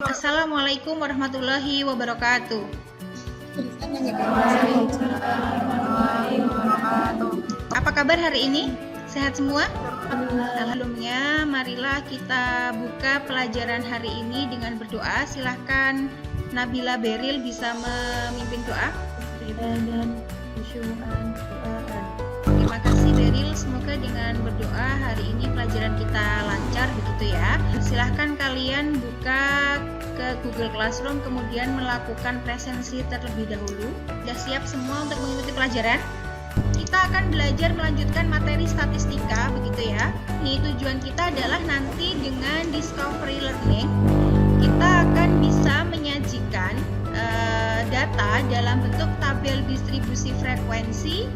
Assalamualaikum warahmatullahi wabarakatuh. Apa kabar hari ini? Sehat semua? Sebelumnya, marilah kita buka pelajaran hari ini dengan berdoa. Silahkan Nabila Beril bisa memimpin doa. Terima kasih Beril, semoga dengan berdoa hari ini pelajaran kita lancar begitu ya. Silahkan kalian buka ke Google Classroom kemudian melakukan presensi terlebih dahulu. Sudah siap semua untuk mengikuti pelajaran? Kita akan belajar melanjutkan materi statistika begitu ya. Ini tujuan kita adalah nanti dengan discovery learning kita akan bisa menyajikan data dalam bentuk tabel distribusi frekuensi,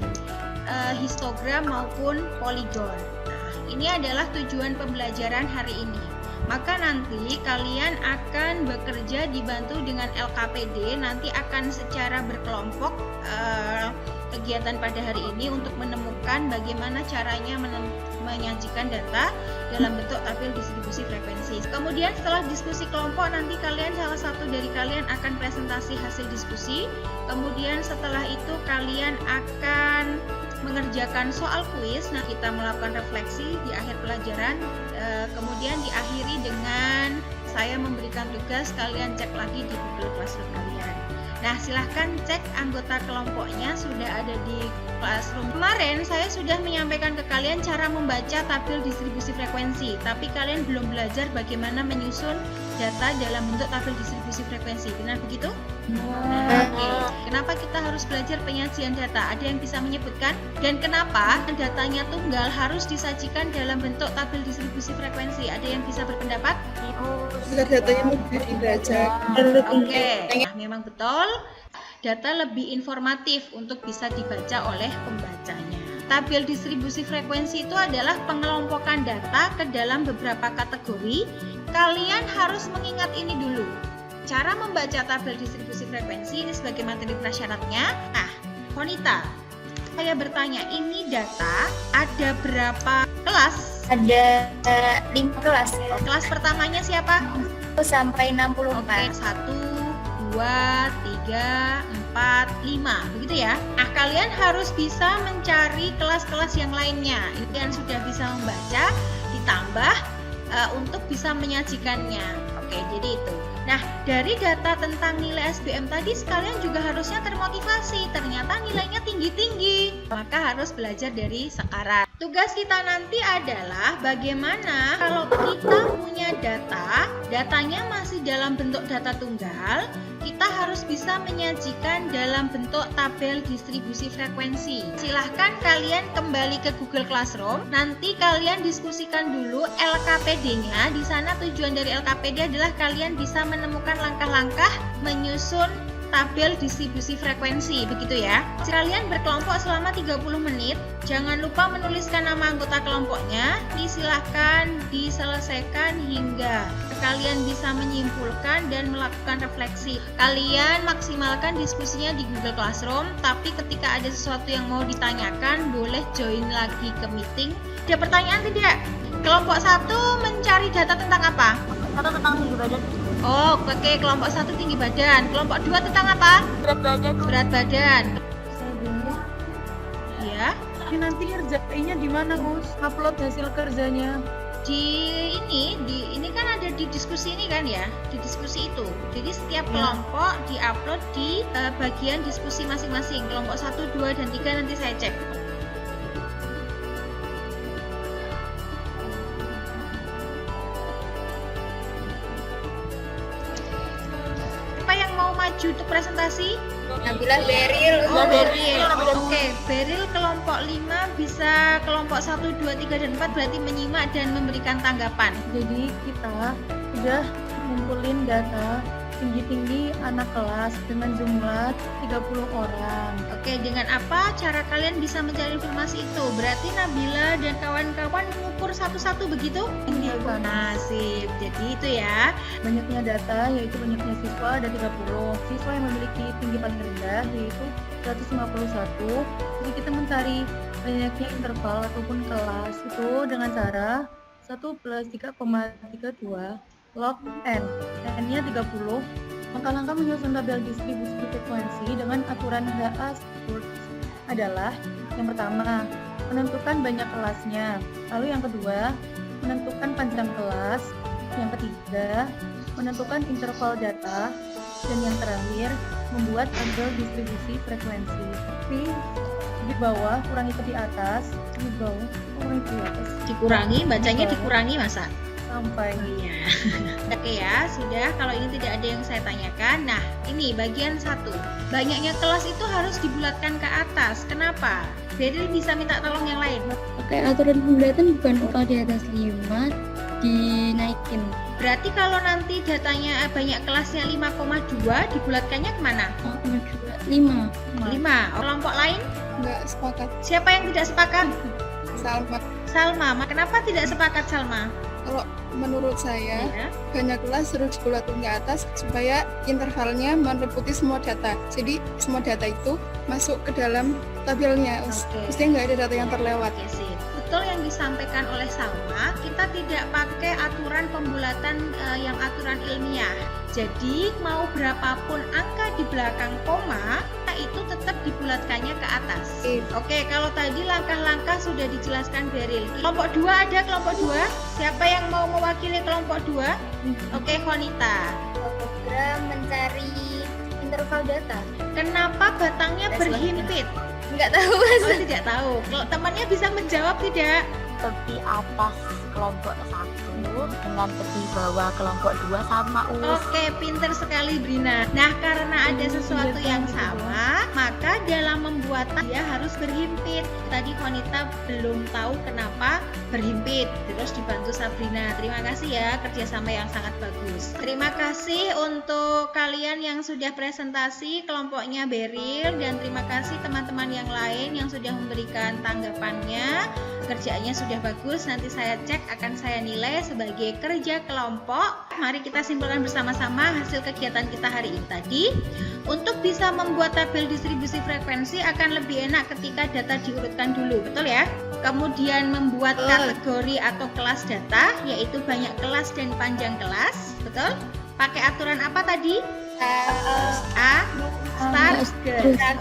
histogram maupun poligon. Nah, ini adalah tujuan pembelajaran hari ini. Maka nanti kalian akan bekerja dibantu dengan LKPD, nanti akan secara berkelompok kegiatan pada hari ini untuk menemukan bagaimana caranya menyajikan data dalam bentuk tabel distribusi frekuensi. Kemudian setelah diskusi kelompok nanti salah satu dari kalian akan presentasi hasil diskusi. Kemudian setelah itu kalian akan mengerjakan soal kuis. Nah, kita melakukan refleksi di akhir pelajaran. Kemudian diakhiri dengan saya memberikan tugas, kalian cek lagi di Google Classroom kalian. Nah, silahkan cek anggota kelompoknya sudah ada di Classroom. Kemarin saya sudah menyampaikan ke kalian cara membaca tabel distribusi frekuensi, tapi kalian belum belajar bagaimana menyusun data dalam bentuk tabel distribusi frekuensi. Benar begitu? Nah, kenapa kita harus belajar penyajian data? Ada yang bisa menyebutkan? Dan kenapa datanya tunggal harus disajikan dalam bentuk tabel distribusi frekuensi? Ada yang bisa berpendapat? Agar datanya mudah dibaca. Nah, memang betul. Data lebih informatif untuk bisa dibaca oleh pembacanya. Tabel distribusi frekuensi itu adalah pengelompokan data ke dalam beberapa kategori. Kalian harus mengingat ini dulu. Cara membaca tabel distribusi frekuensi ini sebagai materi prasyaratnya. Nah, Konita, saya bertanya, ini data ada berapa kelas? Ada 5 kelas. Kelas pertamanya siapa? 1 sampai 64. 1, 2, 3, 4, 5, begitu ya. Nah, kalian harus bisa mencari kelas-kelas yang lainnya. Kalian sudah bisa membaca, ditambah untuk bisa menyajikannya. Oke, jadi itu. Nah, dari data tentang nilai SBM tadi, sekalian juga harusnya termotivasi. Ternyata nilainya tinggi-tinggi. Maka harus belajar dari sekarang. Tugas kita nanti adalah bagaimana kalau kita punya data, datanya masih dalam bentuk data tunggal, kita harus bisa menyajikan dalam bentuk tabel distribusi frekuensi. Silahkan kalian kembali ke Google Classroom, nanti kalian diskusikan dulu LKPD-nya. Di sana tujuan dari LKPD adalah kalian bisa menemukan langkah-langkah menyusun tabel distribusi frekuensi, begitu ya. Kalian berkelompok selama 30 menit. Jangan lupa menuliskan nama anggota kelompoknya. Silahkan diselesaikan hingga kalian bisa menyimpulkan dan melakukan refleksi. Kalian maksimalkan diskusinya di Google Classroom, tapi ketika ada sesuatu yang mau ditanyakan, boleh join lagi ke meeting. Ada pertanyaan tidak? Kelompok 1 mencari data tentang apa? Atau tentang tinggi badan. Oh, oke, kelompok 1 tinggi badan. Kelompok 2 tentang apa? Berat badan. Berat badan. Ya. Ini nanti ngerjainnya di mana, Us? Upload hasil kerjanya. Di ini kan ada di diskusi ini kan ya, di diskusi itu. Jadi setiap kelompok diupload di bagian diskusi masing-masing. Kelompok 1, 2, dan 3 nanti saya cek. Siapa yang mau maju untuk presentasi? Nabila Beril. Beril. Oke, Beril kelompok 5 bisa kelompok 1, 2, 3, dan 4 berarti menyimak dan memberikan tanggapan. Jadi kita udah ngumpulin data tinggi-tinggi anak kelas dengan jumlah 30 orang. Oke, dengan apa cara kalian bisa mencari informasi itu? Berarti Nabila dan kawan-kawan mengukur satu-satu begitu? Iya, kan. Nasib. Jadi itu ya. Banyaknya data yaitu banyaknya siswa ada 30. Siswa yang memiliki tinggi paling rendah yaitu 151. Jadi kita mencari banyaknya interval ataupun kelas itu dengan cara 1 plus 3,32 log n. N-nya 30. Langkah-langkah menyusun tabel distribusi frekuensi dengan aturan HA adalah yang pertama, menentukan banyak kelasnya. Lalu yang kedua, menentukan panjang kelas. Yang ketiga, menentukan interval data. Dan yang terakhir, membuat tabel distribusi frekuensi. Tapi di bawah kurangi ke di atas, di bawah kurangi ke di atas. Dikurangi, bacanya dikurangi masa? Sampai. Iya. Oke ya, sudah. Kalau ini tidak ada yang saya tanyakan. Nah, ini bagian 1. Banyaknya kelas itu harus dibulatkan ke atas. Kenapa? Beril bisa minta tolong yang lain. Pakai aturan pembulatan bukan kalau di atas 5 dinaikin. Berarti kalau nanti datanya banyak kelasnya 5,2, dibulatkannya kemana? 5. 5. Kelompok lain? Nggak sepakat. Siapa yang tidak sepakat? Salma. Salma. Kenapa tidak sepakat Salma? Kalau menurut saya Ya. banyak kelas harus dibulatkan ke atas supaya intervalnya meliputi semua data. Jadi semua data itu masuk ke dalam tabelnya. Oke. Mestinya nggak ada data yang terlewat. Oke, sip. Betul yang disampaikan oleh Salma, kita tidak pakai aturan pembulatan yang aturan ilmiah. Jadi mau berapapun angka di belakang koma, itu tetap dibulatkannya ke atas. Oke, kalau tadi langkah-langkah sudah dijelaskan Beril. Kelompok 2 ada kelompok 2? Siapa yang mau mewakili kelompok 2? Oke, Konita. Program mencari interval data. Kenapa batangnya berhimpit? Nggak tahu. Oh, tidak tahu. Kalau temannya bisa menjawab tidak? Tepi atas kelompok 1 dengan tepi bawah kelompok 2 sama Oke, pinter sekali Brina. Nah, karena ada sesuatu yang sama, maka dalam membuat dia harus berhimpit. Tadi wanita belum tahu kenapa berhimpit. Terus dibantu Sabrina. Terima kasih ya, kerjasama yang sangat bagus. Terima kasih untuk kalian yang sudah presentasi kelompoknya Beril, dan terima kasih teman-teman yang lain yang sudah memberikan tanggapannya. Kerjaannya sudah bagus, nanti saya cek, akan saya nilai sebagai kerja kelompok. Mari kita simpulkan bersama-sama hasil kegiatan kita hari ini tadi. Untuk bisa membuat tabel distribusi frekuensi akan lebih enak ketika data diurutkan dulu, betul ya? Kemudian membuat kategori atau kelas data, yaitu banyak kelas dan panjang kelas, betul? Pakai aturan apa tadi? A, start,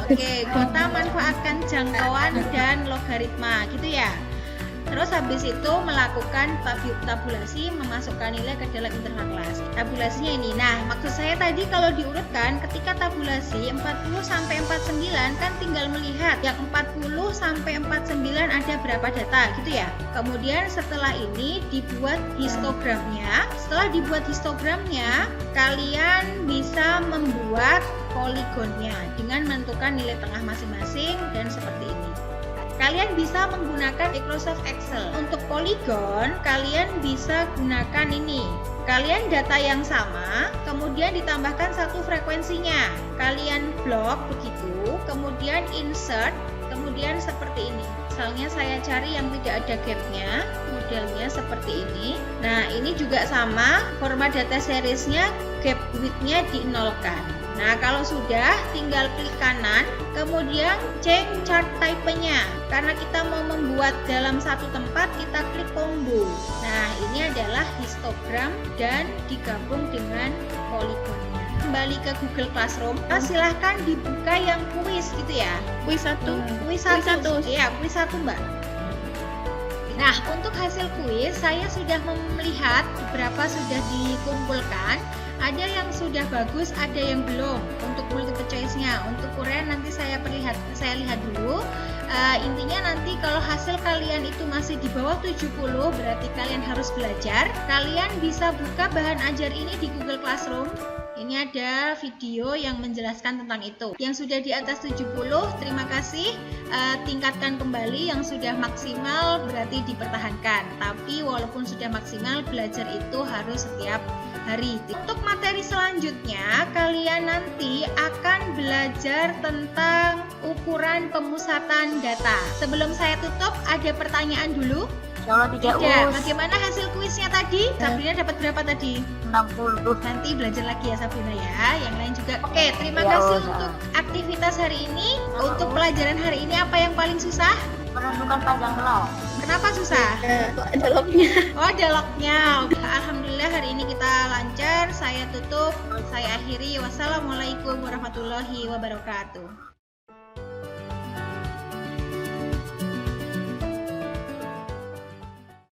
Oke, kota manfaatkan jangkauan dan logaritma, gitu ya. Terus habis itu melakukan tabulasi, memasukkan nilai ke dalam interval kelas. Tabulasinya ini. Nah, maksud saya tadi kalau diurutkan ketika tabulasi 40 sampai 49 kan tinggal melihat yang 40 sampai 49 ada berapa data gitu ya. Kemudian setelah ini dibuat histogramnya. Setelah dibuat histogramnya, kalian bisa membuat poligonnya dengan menentukan nilai tengah masing-masing dan seperti ini. Kalian bisa menggunakan Microsoft Excel. Untuk poligon, kalian bisa gunakan ini. Kalian data yang sama, kemudian ditambahkan satu frekuensinya. Kalian blok begitu, kemudian insert, kemudian seperti ini. Misalnya saya cari yang tidak ada gapnya, modelnya seperti ini. Nah, ini juga sama, format data seriesnya gap width-nya dinolkan. Nah, kalau sudah, tinggal klik kanan, kemudian change chart type-nya. Karena kita mau membuat dalam satu tempat, kita klik combo. Nah, ini adalah histogram dan digabung dengan poligonnya. Kembali ke Google Classroom, silahkan dibuka yang kuis gitu ya. Kuis 1. Kuis 1. Iya, kuis 1, Mbak. Nah, untuk hasil kuis, saya sudah melihat beberapa sudah dikumpulkan. Ada yang sudah bagus, ada yang belum. Untuk multiple choice-nya, untuk Korea nanti saya lihat dulu. Intinya nanti kalau hasil kalian itu masih di bawah 70, berarti kalian harus belajar. Kalian bisa buka bahan ajar ini di Google Classroom. Ini ada video yang menjelaskan tentang itu. Yang sudah di atas 70, terima kasih. Tingkatkan kembali. Yang sudah maksimal berarti dipertahankan. Tapi walaupun sudah maksimal, belajar itu harus setiap hari. Untuk materi selanjutnya, kalian nanti akan belajar tentang ukuran pemusatan data. Sebelum saya tutup, ada pertanyaan dulu? Kalau tidak Bagaimana hasil kuisnya tadi? Sabrina dapat berapa tadi? 60. Nanti belajar lagi ya Sabrina ya. Yang lain juga. Oke, terima Ya, kasih Oza. untuk aktivitas hari ini. Untuk pelajaran hari ini apa yang paling susah? Menentukan panjang kelas. Kenapa susah? Ada lognya. Oh, ada lognya. Alhamdulillah hari ini kita saya tutup, saya akhiri. Wassalamualaikum warahmatullahi wabarakatuh.